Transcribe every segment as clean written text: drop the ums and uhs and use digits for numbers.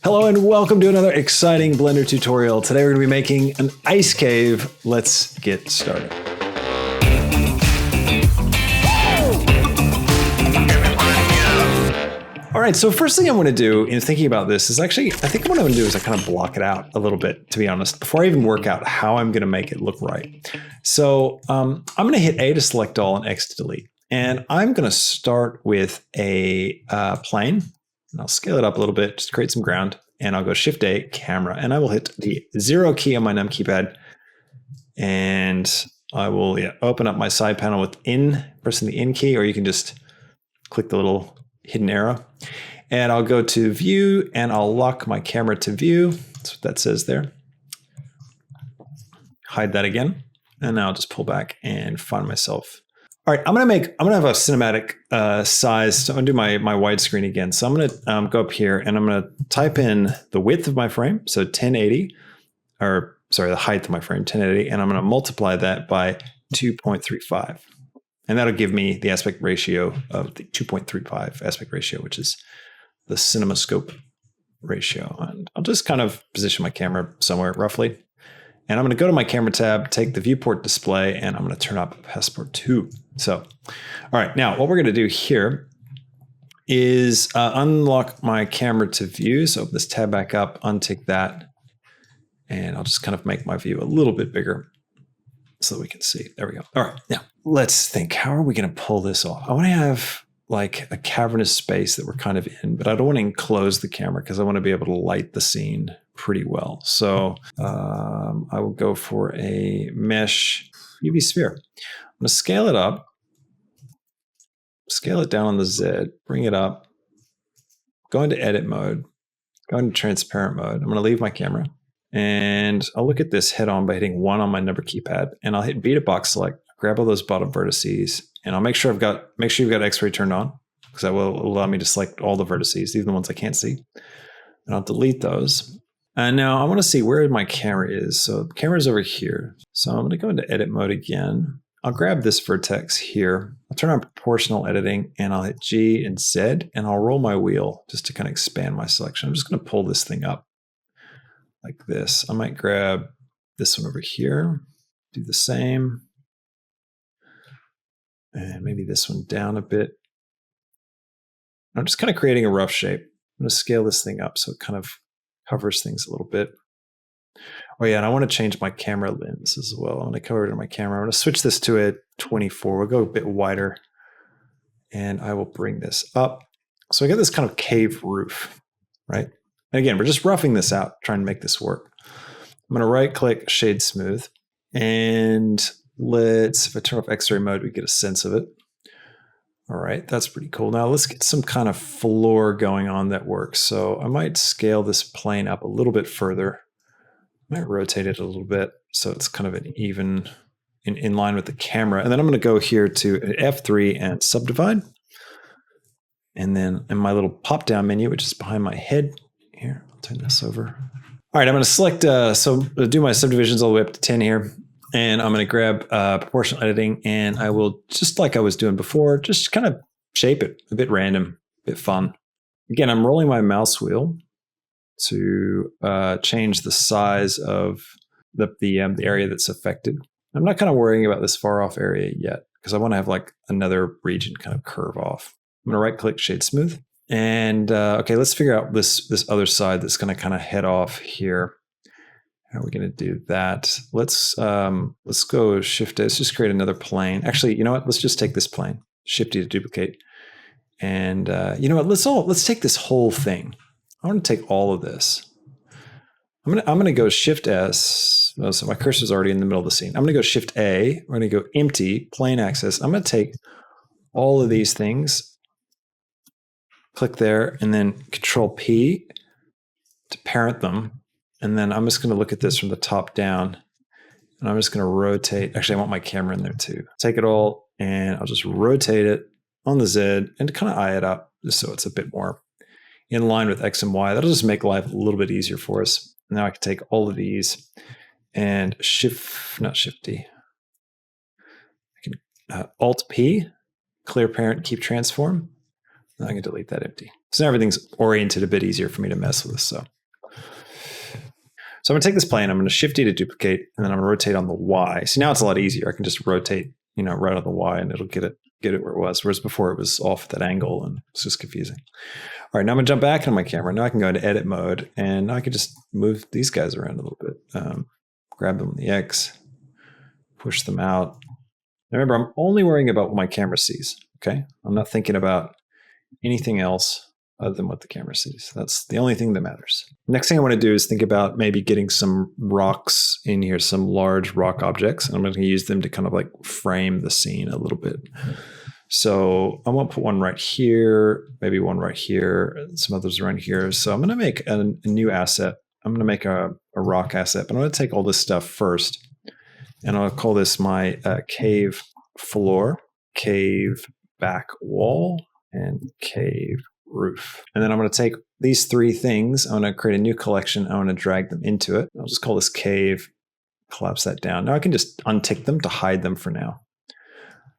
Hello and welcome to another exciting Blender tutorial. Today we're going to be making an ice cave. Let's get started. All right, so first thing I want to do in thinking about this is actually, I think what I'm going to do is I kind of block it out a little bit, to be honest, before I even work out how I'm going to make it look right. So I'm going to hit A to select all and X to delete. And I'm going to start with a plane. And I'll scale it up a little bit, just create some ground. And I'll go Shift A, camera, and I will hit the 0 key on my num keypad. And I will open up my side panel with pressing the in key, or you can just click the little hidden arrow. And I'll go to view and I'll lock my camera to view. That's what that says there. Hide that again. And now I'll just pull back and find myself. All right, I'm gonna have a cinematic size. So I'm gonna do my widescreen again. So I'm gonna go up here and I'm gonna type in the width of my frame, so 1080, or sorry, the height of my frame, 1080, and I'm gonna multiply that by 2.35. And that'll give me the aspect ratio of the 2.35 aspect ratio, which is the CinemaScope ratio. And I'll just kind of position my camera somewhere roughly. And I'm going to go to my camera tab, take the viewport display, and I'm going to turn up passport 2. So, all right, now what we're going to do here is unlock my camera to view. So open this tab back up, untick that, and I'll just kind of make my view a little bit bigger so that we can see. There we go. All right, now let's think. How are we going to pull this off? I want to have like a cavernous space that we're kind of in, but I don't want to enclose the camera because I want to be able to light the scene pretty well. So I will go for a mesh UV sphere. I'm going to scale it up, scale it down on the Z, bring it up, go into edit mode, go into transparent mode. I'm going to leave my camera and I'll look at this head on by hitting 1 on my number keypad, and I'll hit B to box select, grab all those bottom vertices, and I'll make sure you've got X-ray turned on, because that will allow me to select all the vertices, even the ones I can't see. And I'll delete those. And now I want to see where my camera is. So the camera's over here. So I'm going to go into edit mode again. I'll grab this vertex here. I'll turn on proportional editing and I'll hit G and Z and I'll roll my wheel just to kind of expand my selection. I'm just going to pull this thing up like this. I might grab this one over here, do the same. And maybe this one down a bit. I'm just kind of creating a rough shape. I'm going to scale this thing up so it kind of covers things a little bit. Oh yeah, and I want to change my camera lens as well. I'm going to cover it in my camera. I'm going to switch this to a 24. We'll go a bit wider. And I will bring this up. So I get this kind of cave roof, right? And again, we're just roughing this out, trying to make this work. I'm going to right click, shade smooth. And if I turn off X-ray mode, we get a sense of it. All right, that's pretty cool. Now let's get some kind of floor going on that works. So I might scale this plane up a little bit further. I might rotate it a little bit so it's kind of an even in line with the camera. And then I'm going to go here to F3 and subdivide. And then in my little pop-down menu, which is behind my head, here, I'll turn this over. All right, I'm going to select, do my subdivisions all the way up to 10 here. And I'm going to grab proportional editing, and I will, just like I was doing before, just kind of shape it a bit random, a bit fun. Again, I'm rolling my mouse wheel to change the size of the area that's affected. I'm not kind of worrying about this far off area yet because I want to have like another region kind of curve off. I'm going to right click, shade smooth. And okay, let's figure out this other side that's going to kind of head off here. How are we going to do that? Let's go Shift A. Let's just create another plane. Actually, you know what? Let's just take this plane. Shift E to duplicate. And you know what? Let's take this whole thing. I want to take all of this. I'm gonna go Shift S. Oh, so my cursor is already in the middle of the scene. I'm gonna go Shift A. We're gonna go empty plane axis. I'm gonna take all of these things, click there, and then Control P to parent them. And then I'm just going to look at this from the top down, and I'm just going to rotate. Actually, I want my camera in there too. Take it all, and I'll just rotate it on the Z and kind of eye it up just so it's a bit more in line with X and Y. That'll just make life a little bit easier for us. Now I can take all of these and not Shift D. I can Alt P, clear parent, keep transform. Now I can delete that empty. So now everything's oriented a bit easier for me to mess with. So I'm going to take this plane, I'm going to Shift D to duplicate, and then I'm going to rotate on the Y. So now it's a lot easier. I can just rotate, right on the Y, and it'll get it where it was. Whereas before it was off at that angle, and it's just confusing. All right, now I'm going to jump back into my camera. Now I can go into edit mode, and now I can just move these guys around a little bit. Grab them on the X, push them out. Now remember, I'm only worrying about what my camera sees, okay? I'm not thinking about anything else other than what the camera sees. That's the only thing that matters. Next thing I want to do is think about maybe getting some rocks in here, some large rock objects. And I'm going to use them to kind of like frame the scene a little bit. So I want to put one right here, maybe one right here, some others around here. So I'm going to make a new asset. I'm going to make a rock asset, but I'm going to take all this stuff first. And I'll call this my cave floor, cave back wall, and cave roof. And then I'm going to take these three things. I'm going to create a new collection. I want to drag them into it. I'll just call this cave, collapse that down. Now I can just untick them to hide them for now.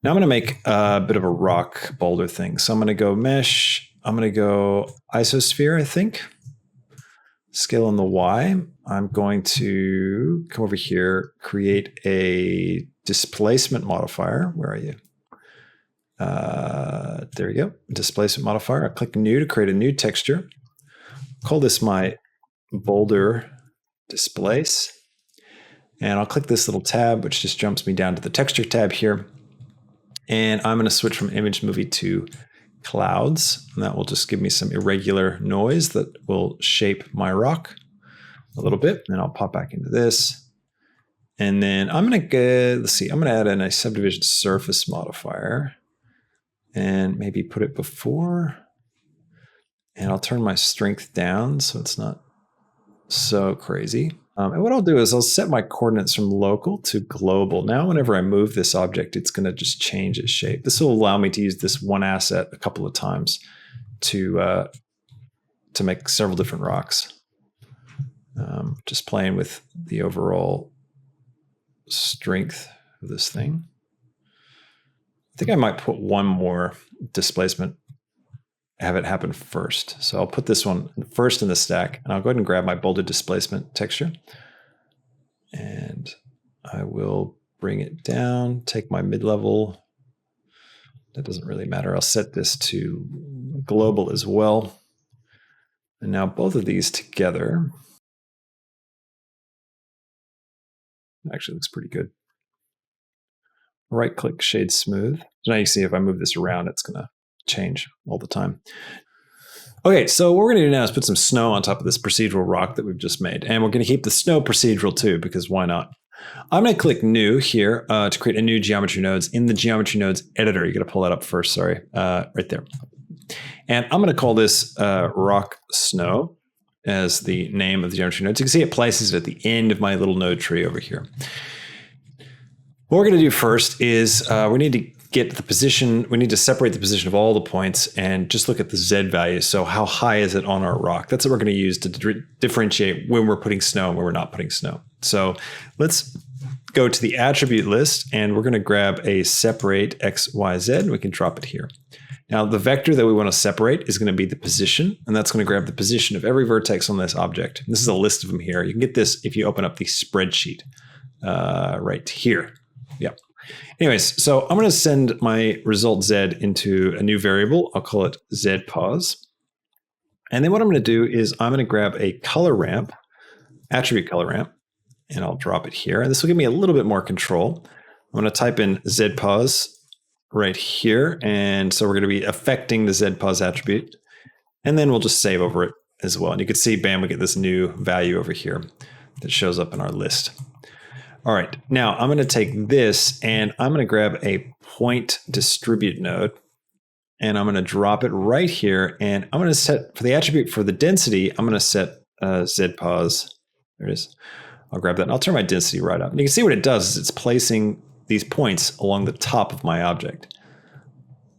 Now I'm going to make a bit of a rock boulder thing. So I'm going to go mesh. I'm going to go isosphere, I think. Scale on the Y. I'm going to come over here, create a displacement modifier. Where are you? There we go. Displacement modifier. I click new to create a new texture. Call this my boulder displace. And I'll click this little tab, which just jumps me down to the texture tab here. And I'm going to switch from image movie to clouds. And that will just give me some irregular noise that will shape my rock a little bit. And I'll pop back into this. And then I'm going to get, let's see, I'm going to add in a subdivision surface modifier. And maybe put it before. And I'll turn my strength down so it's not so crazy. And what I'll do is I'll set my coordinates from local to global. Now, whenever I move this object, it's going to just change its shape. This will allow me to use this one asset a couple of times to make several different rocks. Just playing with the overall strength of this thing. I think I might put one more displacement, have it happen first. So I'll put this one first in the stack, and I'll go ahead and grab my boulder displacement texture. And I will bring it down, take my mid-level. That doesn't really matter. I'll set this to global as well. And now both of these together actually looks pretty good. Right click, shade smooth. So now you see if I move this around, it's going to change all the time. Okay, so what we're going to do now is put some snow on top of this procedural rock that we've just made. And we're going to keep the snow procedural too, because why not? I'm going to click new here to create a new geometry nodes in the geometry nodes editor. You got to pull that up first, sorry, right there. And I'm going to call this rock snow as the name of the geometry nodes. You can see it places it at the end of my little node tree over here. What we're going to do first is we need to get the position, we need to separate the position of all the points and just look at the Z value. So how high is it on our rock? That's what we're going to use to differentiate when we're putting snow and when we're not putting snow. So let's go to the attribute list and we're going to grab a separate X, Y, Z. We can drop it here. Now the vector that we want to separate is going to be the position, and that's going to grab the position of every vertex on this object. And this is a list of them here. You can get this if you open up the spreadsheet right here. Yeah. Anyways, so I'm going to send my result Z into a new variable. I'll call it ZPause. And then what I'm going to do is I'm going to grab a color ramp, attribute color ramp, and I'll drop it here. And this will give me a little bit more control. I'm going to type in ZPause right here. And so we're going to be affecting the ZPause attribute. And then we'll just save over it as well. And you can see, bam, we get this new value over here that shows up in our list. All right, now I'm going to take this and I'm going to grab a point distribute node and I'm going to drop it right here. And I'm going to set, for the attribute for the density, I'm going to set ZPause. There it is. I'll grab that and I'll turn my density right up. And you can see what it does is it's placing these points along the top of my object.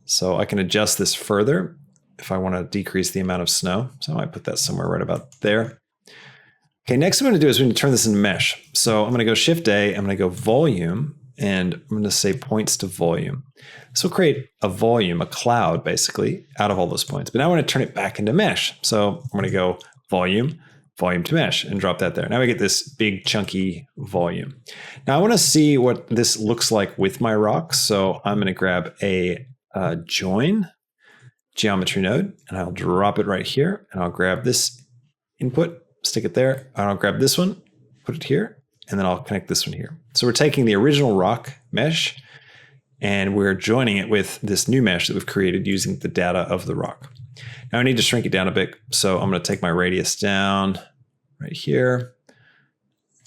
So I can adjust this further if I want to decrease the amount of snow. So I might put that somewhere right about there. Okay, next what I'm going to do is we're going to turn this into mesh. So I'm going to go Shift A, I'm going to go volume, and I'm going to say points to volume. This will create a volume, a cloud basically, out of all those points. But now I want to turn it back into mesh. So I'm going to go volume, volume to mesh, and drop that there. Now we get this big chunky volume. Now I want to see what this looks like with my rocks. So I'm going to grab a join geometry node, and I'll drop it right here, and I'll grab this input, stick it there, and I'll grab this one, put it here, and then I'll connect this one here. So we're taking the original rock mesh and we're joining it with this new mesh that we've created using the data of the rock. Now I need to shrink it down a bit. So I'm going to take my radius down right here,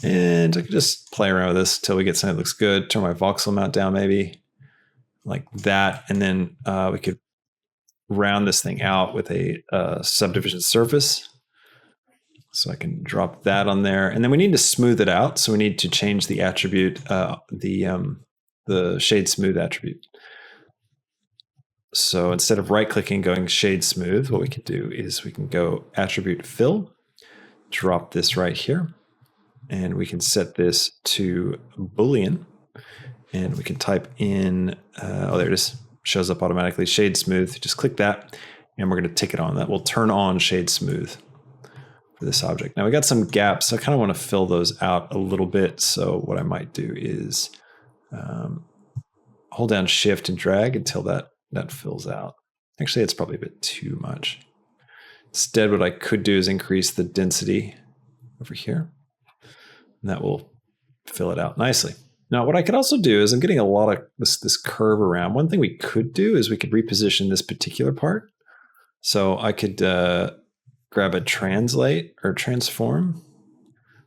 and I can just play around with this till we get something that looks good. Turn my voxel amount down maybe like that. And then we could round this thing out with a subdivision surface. So I can drop that on there, and then we need to smooth it out. So we need to change the attribute, the shade smooth attribute. So instead of right-clicking, going shade smooth, what we can do is we can go attribute fill, drop this right here, and we can set this to Boolean, and we can type in, oh, there it is, shows up automatically, shade smooth. Just click that, and we're going to tick it on. That will turn on shade smooth for this object. Now we got some gaps, so I kind of want to fill those out a little bit. So what I might do is hold down shift and drag until that fills out. Actually, it's probably a bit too much. Instead, what I could do is increase the density over here, and that will fill it out nicely. Now, what I could also do is I'm getting a lot of this curve around. One thing we could do is we could reposition this particular part. So I could grab a translate or transform,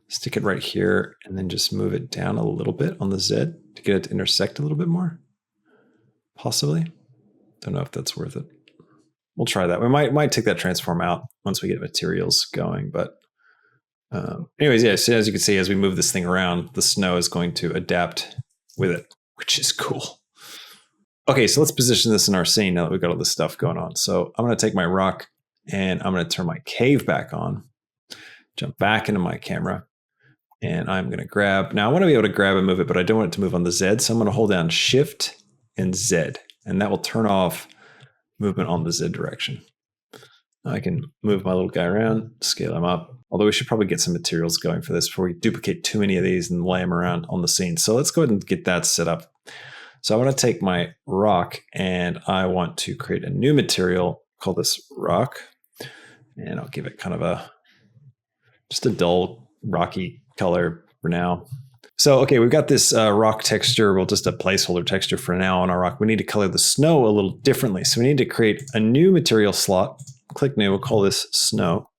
stick it right here, and then just move it down a little bit on the Z to get it to intersect a little bit more. Possibly. Don't know if that's worth it. We'll try that. We might take that transform out once we get materials going. But anyways, yeah, so as you can see, as we move this thing around, the snow is going to adapt with it, which is cool. Okay, so let's position this in our scene now that we've got all this stuff going on. So I'm going to take my rock, and I'm going to turn my cave back on, jump back into my camera, and I'm going to grab. Now I want to be able to grab and move it, but I don't want it to move on the Z. So I'm going to hold down Shift and Z, and that will turn off movement on the Z direction. Now I can move my little guy around, scale him up, although we should probably get some materials going for this before we duplicate too many of these and lay them around on the scene. So let's go ahead and get that set up. So I want to take my rock, and I want to create a new material, call this rock. And I'll give it kind of just a dull rocky color for now. So, okay, we've got this rock texture, well, just a placeholder texture for now on our rock. We need to color the snow a little differently. So we need to create a new material slot. Click new, we'll call this snow.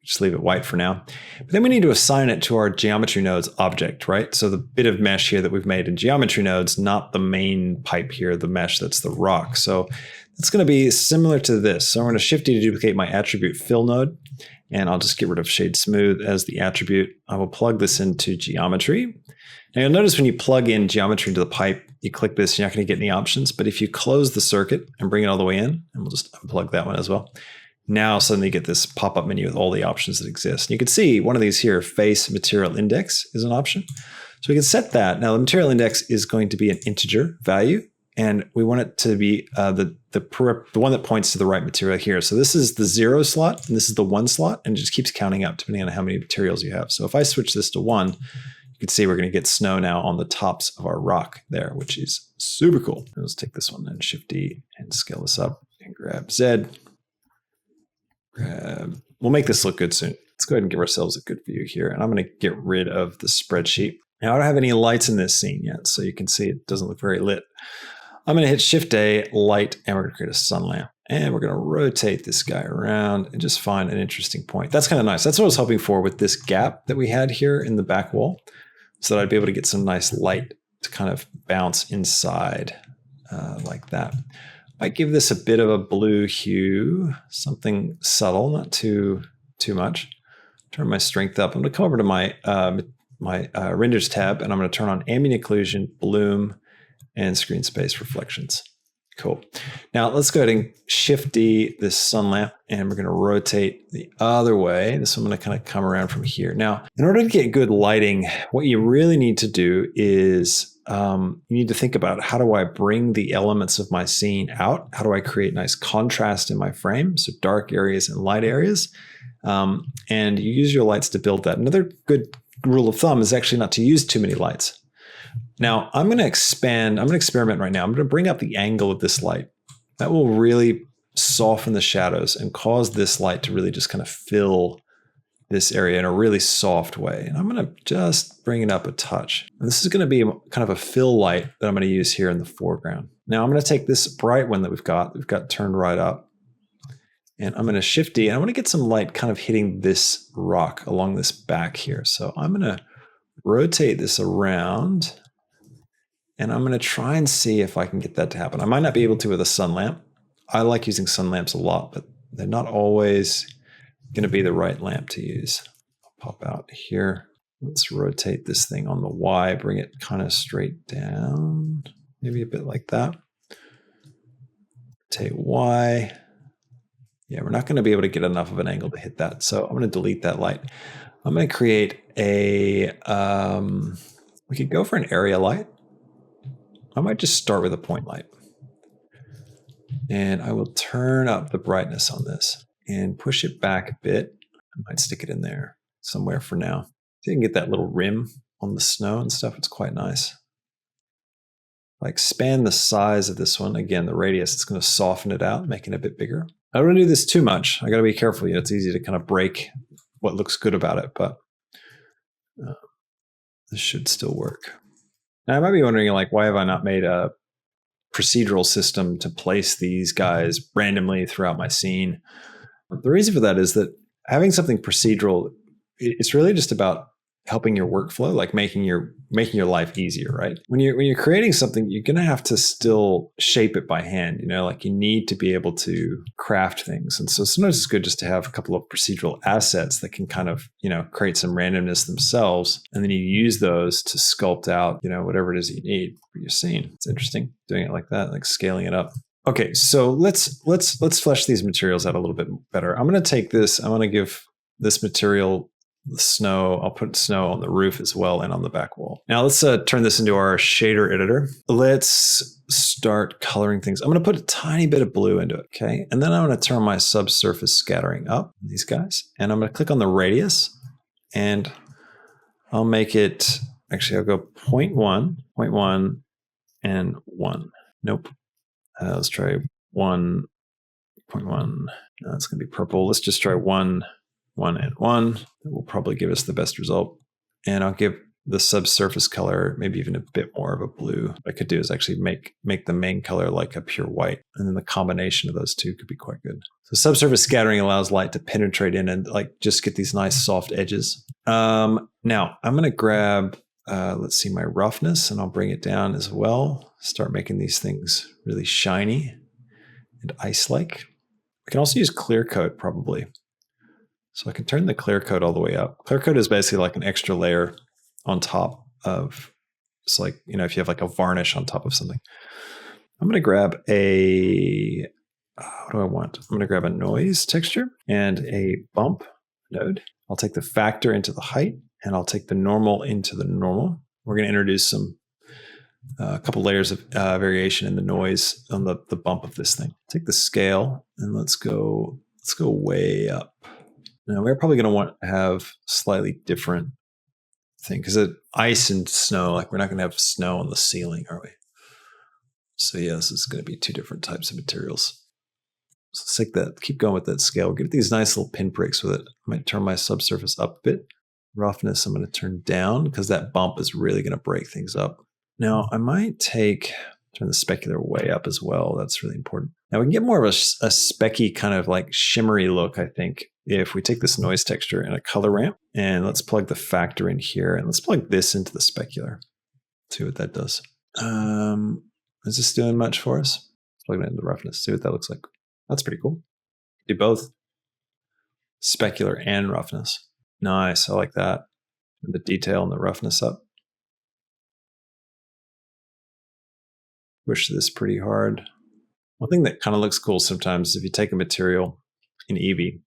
Just leave it white for now. But then we need to assign it to our geometry nodes object, right? So the bit of mesh here that we've made in geometry nodes, not the main pipe here, the mesh that's the rock. So it's going to be similar to this. So I'm going to shift D to duplicate my attribute fill node, and I'll just get rid of shade smooth as the attribute. I will plug this into geometry. Now you'll notice when you plug in geometry into the pipe, you click this, you're not going to get any options. But if you close the circuit and bring it all the way in, and we'll just unplug that one as well, now suddenly you get this pop-up menu with all the options that exist. And you can see one of these here, face material index, is an option. So we can set that. Now the material index is going to be an integer value, and we want it to be the one that points to the right material here. So this is the 0 slot, and this is the 1 slot, and it just keeps counting up depending on how many materials you have. So if I switch this to 1, you can see we're going to get snow now on the tops of our rock there, which is super cool. Let's take this one and Shift D and scale this up and grab Z. We'll make this look good soon. Let's go ahead and give ourselves a good view here. And I'm going to get rid of the spreadsheet. Now I don't have any lights in this scene yet, so you can see it doesn't look very lit. I'm going to hit Shift A, light, and we're going to create a sun lamp. And we're going to rotate this guy around and just find an interesting point. That's kind of nice. That's what I was hoping for with this gap that we had here in the back wall, so that I'd be able to get some nice light to kind of bounce inside like that. I give this a bit of a blue hue, something subtle, not too much. Turn my strength up. I'm going to come over to my renders tab, and I'm going to turn on ambient occlusion, bloom, and screen space reflections. Cool. Now let's go ahead and Shift D this sun lamp, and we're going to rotate the other way. This I'm going to kind of come around from here. Now, in order to get good lighting, what you really need to do is you need to think about, how do I bring the elements of my scene out? How do I create nice contrast in my frame? So dark areas and light areas. And you use your lights to build that. Another good rule of thumb is actually not to use too many lights. Now I'm going to experiment right now. I'm going to bring up the angle of this light. That will really soften the shadows and cause this light to really just kind of fill this area in a really soft way. And I'm going to just bring it up a touch. And this is going to be kind of a fill light that I'm going to use here in the foreground. Now I'm going to take this bright one that we've got turned right up, and I'm going to shift D, and I want to get some light kind of hitting this rock along this back here. So I'm going to rotate this around, and I'm going to try and see if I can get that to happen. I might not be able to with a sun lamp. I like using sun lamps a lot, but they're not always going to be the right lamp to use. I'll pop out here. Let's rotate this thing on the Y, bring it kind of straight down, maybe a bit like that. Rotate Y. Yeah, we're not going to be able to get enough of an angle to hit that. So I'm going to delete that light. I'm going to create a, we could go for an area light. I might just start with a point light. And I will turn up the brightness on this and push it back a bit. I might stick it in there somewhere for now. So you can get that little rim on the snow and stuff. It's quite nice. If I expand the size of this one, again, the radius, it's going to soften it out, making it a bit bigger. I don't want to do this too much. I got to be careful. It's easy to kind of break what looks good about it, but this should still work. Now I might be wondering, like, why have I not made a procedural system to place these guys randomly throughout my scene? The reason for that is that having something procedural, it's really just about helping your workflow, like making your life easier, right? When you're creating something, you're going to have to still shape it by hand, like you need to be able to craft things. And so sometimes it's good just to have a couple of procedural assets that can kind of, create some randomness themselves. And then you use those to sculpt out, whatever it is you need for your scene. It's interesting doing it like that, like scaling it up. Okay, so let's flesh these materials out a little bit better. I'm going to take this, I want to give this material the snow. I'll put snow on the roof as well and on the back wall. Now let's turn this into our shader editor. Let's start coloring things. I'm going to put a tiny bit of blue into it, okay? And then I'm going to turn my subsurface scattering up, these guys. And I'm going to click on the radius, and I'll make it, actually I'll go 0.1, and 1. Nope. Let's try 1.1. No, it's going to be purple. Let's just try 1, and 1. That will probably give us the best result. And I'll give the subsurface color maybe even a bit more of a blue. What I could do is actually make the main color like a pure white. And then the combination of those two could be quite good. So subsurface scattering allows light to penetrate in and like just get these nice soft edges. Now I'm going to grab, let's see, my roughness, and I'll bring it down as well. Start making these things really shiny and ice-like. We can also use clear coat probably. So I can turn the clear coat all the way up. Clear coat is basically like an extra layer on top of, it's like, if you have like a varnish on top of something. I'm going to grab a, what do I want? I'm going to grab a noise texture and a bump node. I'll take the factor into the height, and I'll take the normal into the normal. We're going to introduce a couple layers of variation in the noise on the bump of this thing. Take the scale and let's go way up. Now we're probably going to want to have slightly different thing, because ice and snow, like we're not going to have snow on the ceiling, are we? So yeah, this is going to be two different types of materials. So let's take that, keep going with that scale. Give it these nice little pinpricks with it. I might turn my subsurface up a bit. Roughness, I'm going to turn down because that bump is really going to break things up. Now I might turn the specular way up as well. That's really important. Now we can get more of a specky kind of like shimmery look, I think, if we take this noise texture and a color ramp, and let's plug the factor in here, and let's plug this into the specular. See what that does. Is this doing much for us? Let's plug it into the roughness. See what that looks like. That's pretty cool. Do both specular and roughness. Nice. I like that. And the detail and the roughness up. Push this pretty hard. One thing that kind of looks cool sometimes is if you take a material in Eevee,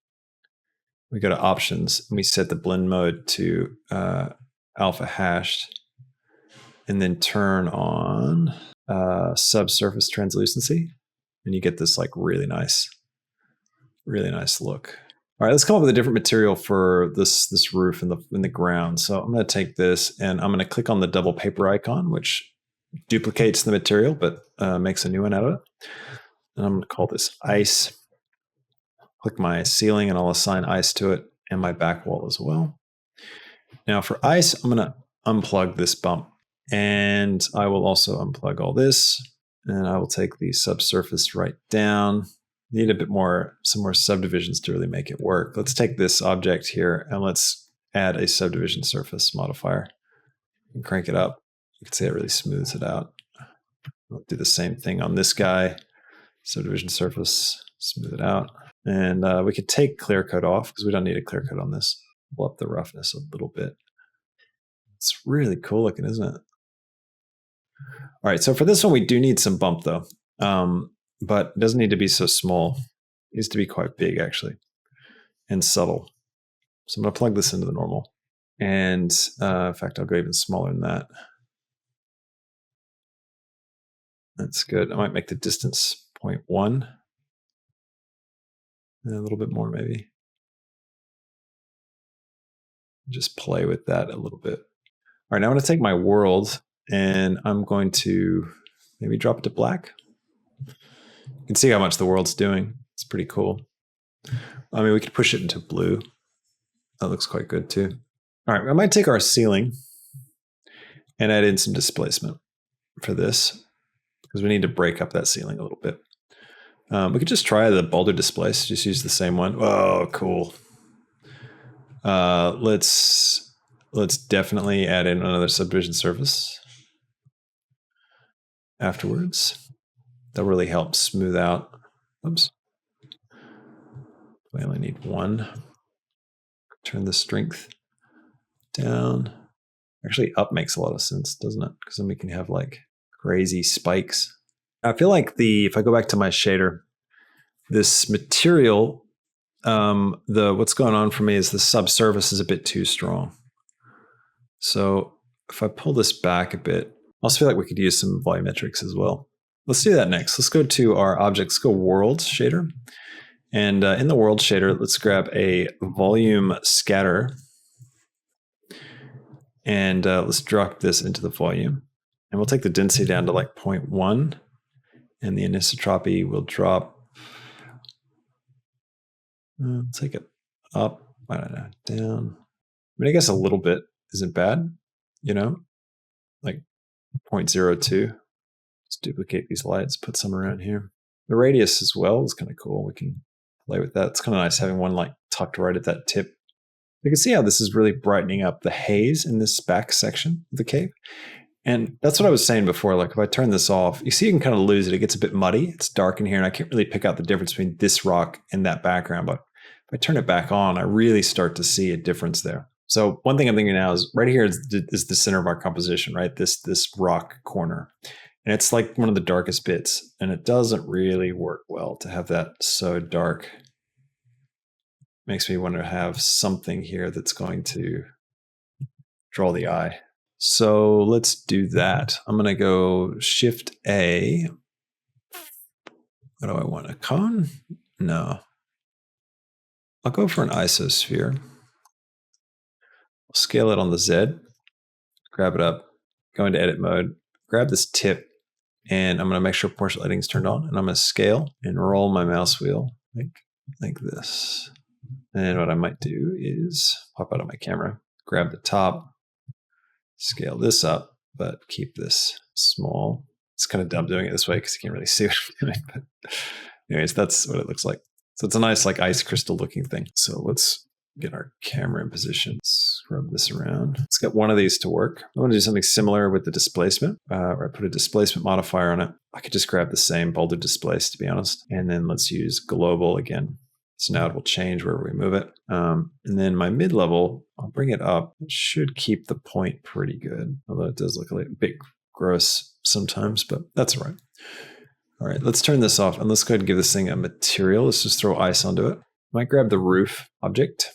we go to options and we set the blend mode to alpha hashed. and then turn on subsurface translucency, and you get this like really nice look. All right, let's come up with a different material for this roof in the ground. So I'm going to take this and I'm going to click on the double paper icon, which duplicates the material but makes a new one out of it. And I'm going to call this ice. Click my ceiling and I'll assign ice to it and my back wall as well. Now for ice, I'm going to unplug this bump, and I will also unplug all this, and I will take the subsurface right down. Need a bit more, some more subdivisions to really make it work. Let's take this object here and let's add a subdivision surface modifier and crank it up. You can see it really smooths it out. I'll do the same thing on this guy. Subdivision surface, smooth it out. And we could take clear coat off because we don't need a clear coat on this. We'll up the roughness a little bit. It's really cool looking, isn't it? All right, so for this one, we do need some bump though. But it doesn't need to be so small. It needs to be quite big, actually, and subtle. So I'm going to plug this into the normal. And in fact, I'll go even smaller than that. That's good. I might make the distance 0.1. And a little bit more, maybe. Just play with that a little bit. All right, now I'm going to take my world, and I'm going to maybe drop it to black. You can see how much the world's doing. It's pretty cool. I mean, we could push it into blue. That looks quite good too. All right, I might take our ceiling and add in some displacement for this because we need to break up that ceiling a little bit. We could just try the boulder displace, just use the same one. Oh, cool. Let's definitely add in another subdivision surface afterwards. That'll really help smooth out. Oops. We only need one. Turn the strength down. Actually, up makes a lot of sense, doesn't it? Because then we can have like crazy spikes. I feel like if I go back to my shader, this material, what's going on for me is the subsurface is a bit too strong. So if I pull this back a bit, I also feel like we could use some volumetrics as well. Let's do that next. Let's go to our object. Let's go world shader. And in the world shader, let's grab a volume scatter. And let's drop this into the volume. And we'll take the density down to like 0.1. And the anisotropy will drop. Take it up. I don't know, down. I mean, I guess a little bit isn't bad, you know, like 0.02. Let's duplicate these lights, put some around here. The radius as well is kind of cool. We can play with that. It's kind of nice having one like tucked right at that tip. You can see how this is really brightening up the haze in this back section of the cave. And that's what I was saying before. Like if I turn this off, you see you can kind of lose it. It gets a bit muddy. It's dark in here and I can't really pick out the difference between this rock and that background. But if I turn it back on, I really start to see a difference there. So one thing I'm thinking now is right here is the center of our composition, right? This rock corner. And it's like one of the darkest bits. And it doesn't really work well to have that so dark. Makes me want to have something here that's going to draw the eye. So let's do that. I'm going to go Shift A. What do I want? A cone? No. I'll go for an isosphere. I'll scale it on the Z. Grab it up. Go into edit mode. Grab this tip. And I'm going to make sure portrait lighting is turned on. And I'm going to scale and roll my mouse wheel like this. And what I might do is pop out of my camera, grab the top, scale this up, but keep this small. It's kind of dumb doing it this way because you can't really see what I'm doing. But anyways, that's what it looks like. So it's a nice like ice crystal looking thing. So let's get our camera in position. Scrub this around. Let's get one of these to work. I want to do something similar with the displacement, where I put a displacement modifier on it. I could just grab the same boulder displace, to be honest. And then let's use global again. So now it will change wherever we move it. And then my mid-level, I'll bring it up. It should keep the point pretty good, although it does look a bit gross sometimes, but that's all right. All right, let's turn this off and let's go ahead and give this thing a material. Let's just throw ice onto it. Might grab the roof object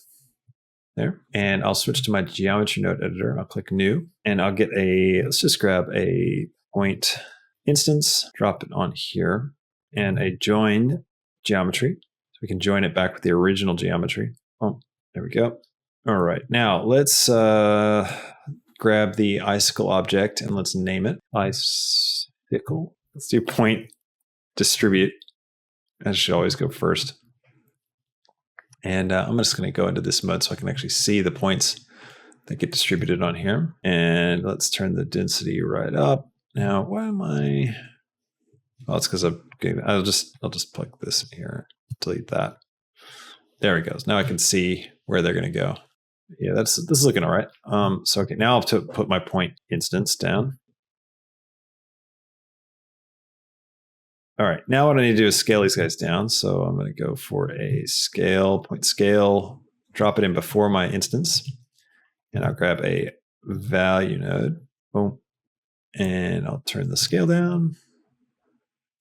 there. And I'll switch to my geometry node editor. I'll click new and I'll get let's just grab a point instance, drop it on here, and a join geometry. So we can join it back with the original geometry. Oh, there we go. All right, now let's grab the icicle object and let's name it icicle. Let's do point distribute. That should always go first. And I'm just going to go into this mode so I can actually see the points that get distributed on here. And let's turn the density right up. Now, why am I? Oh, it's because I'll just plug this in here. Delete that. There it goes. Now I can see where they're going to go. Yeah, this is looking all right. So okay, now I'll have to put my point instance down. All right, now what I need to do is scale these guys down. So I'm going to go for a point scale, drop it in before my instance, and I'll grab a value node. Boom. And I'll turn the scale down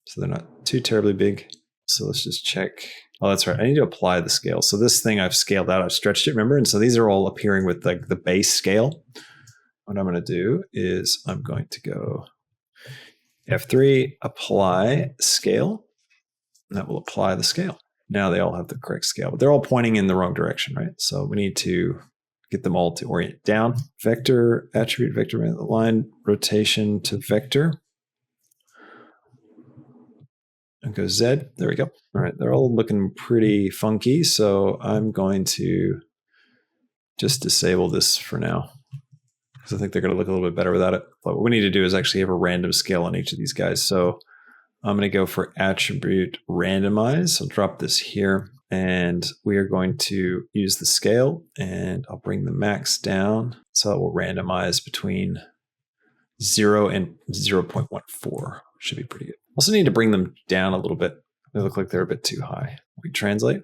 so they're not too terribly big. So let's just check. Oh, that's right. I need to apply the scale. So this thing I've scaled out, I've stretched it, remember? And so these are all appearing with like the base scale. What I'm going to do is I'm going to go F3, apply scale, and that will apply the scale. Now they all have the correct scale, but they're all pointing in the wrong direction, right? So we need to get them all to orient down. Vector, attribute, vector, line, rotation to vector. And go Z. There we go. All right, they're all looking pretty funky, so I'm going to just disable this for now because I think they're going to look a little bit better without it. But what we need to do is actually have a random scale on each of these guys. So I'm going to go for attribute randomize. I'll drop this here, and we are going to use the scale, and I'll bring the max down. So it will randomize between 0 and 0.14. Should be pretty good. Also need to bring them down a little bit. They look like they're a bit too high. We translate.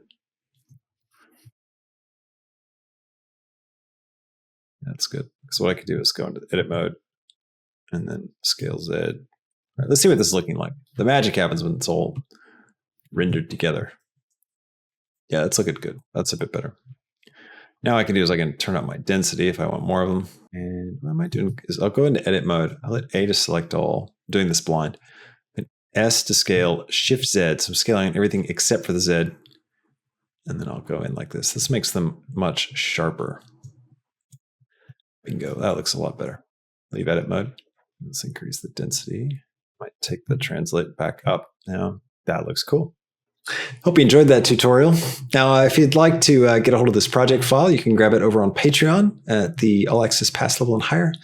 That's good. So what I could do is go into edit mode and then scale Z. All right, let's see what this is looking like. The magic happens when it's all rendered together. Yeah, it's looking good. That's a bit better. Now what I can do is I can turn up my density if I want more of them. And what I might do is I'll go into edit mode. I'll hit A to select all. I'm doing this blind. Then S to scale, Shift Z. So I'm scaling everything except for the Z. And then I'll go in like this. This makes them much sharper. Bingo. That looks a lot better. Leave edit mode. Let's increase the density. Might take the translate back up. Now that looks cool. Hope you enjoyed that tutorial. Now, if you'd like to get a hold of this project file, you can grab it over on Patreon at the All Access Pass level and higher.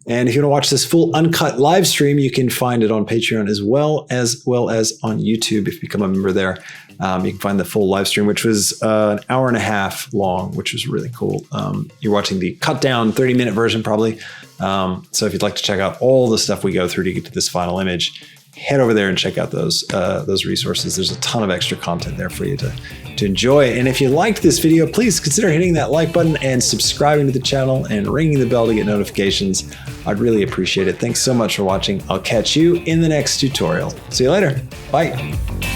And if you want to watch this full uncut live stream, you can find it on Patreon as well as on YouTube. If you become a member there, you can find the full live stream, which was an hour and a half long, which was really cool. You're watching the cut down 30-minute version probably. So if you'd like to check out all the stuff we go through to get to this final image, head over there and check out those resources. There's a ton of extra content there for you to enjoy. And if you liked this video, please consider hitting that like button and subscribing to the channel and ringing the bell to get notifications. I'd really appreciate it. Thanks so much for watching. I'll catch you in the next tutorial. See you later. Bye.